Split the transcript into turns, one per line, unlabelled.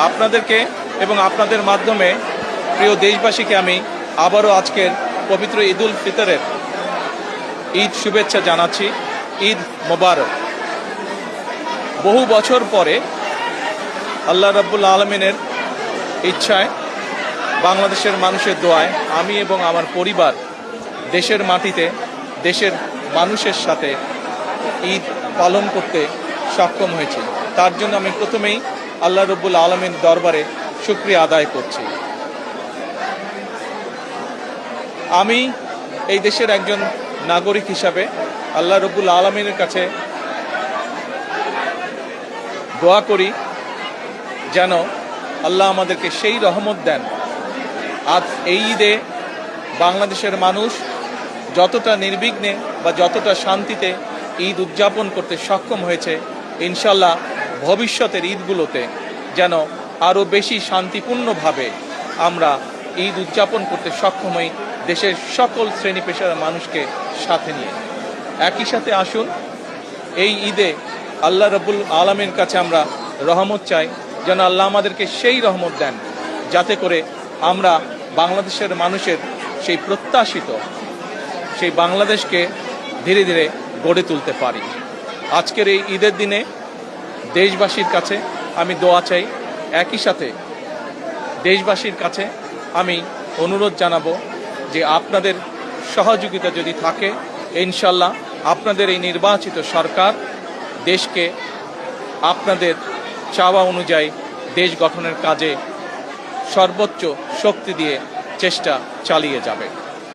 আপনাদেরকে এবং আপনাদের মাধ্যমে প্রিয় দেশবাসীকে আমি আবারও আজকের পবিত্র ঈদুল ফিতরের ঈদ শুভেচ্ছা জানাচ্ছি। ঈদ মোবারক। বহু বছর পরে আল্লাহ রাব্বুল আলামিনের ইচ্ছায়, বাংলাদেশের মানুষের দোয়ায় আমি এবং আমার পরিবার দেশের মাটিতে দেশের মানুষের সাথে ঈদ পালন করতে সক্ষম হয়েছি। তার জন্য আমি প্রথমেই আল্লাহ রাব্বুল আলামিনের দরবারে শুকরিয়া আদায় করছি। আমি এই দেশের একজন নাগরিক হিসাবে আল্লাহ রাব্বুল আলামিনের কাছে দোয়া করি যেন আল্লাহ আমাদেরকে সেই রহমত দেন, আজ এই ঈদে বাংলাদেশের মানুষ যতটা নির্বিঘ্নে বা যতটা শান্তিতে ঈদ উদযাপন করতে সক্ষম হয়েছে, ইনশাল্লাহ ভবিষ্যতের ঈদগুলোতে যেন আরও বেশি শান্তিপূর্ণভাবে আমরা ঈদ উদযাপন করতে সক্ষম হই, দেশের সকল শ্রেণী পেশার মানুষকে সাথে নিয়ে। একই সাথে আসুন এই ঈদে আল্লাহ রাব্বুল আলামিনের কাছে আমরা রহমত চাই, যেন আল্লাহ আমাদেরকে সেই রহমত দেন যাতে করে আমরা বাংলাদেশের মানুষের সেই প্রত্যাশিত সেই বাংলাদেশকে ধীরে ধীরে গড়ে তুলতে পারি। আজকের এই ঈদের দিনে দেশবাসীর কাছে আমি দোয়া চাই, একই সাথে দেশবাসীর কাছে আমি অনুরোধ জানাবো যে আপনাদের সহযোগিতা যদি থাকে, ইনশাল্লাহ আপনাদের এই নির্বাচিত সরকার দেশকে আপনাদের চাওয়া অনুযায়ী দেশ গঠনের কাজে সর্বোচ্চ শক্তি দিয়ে চেষ্টা চালিয়ে যাবে।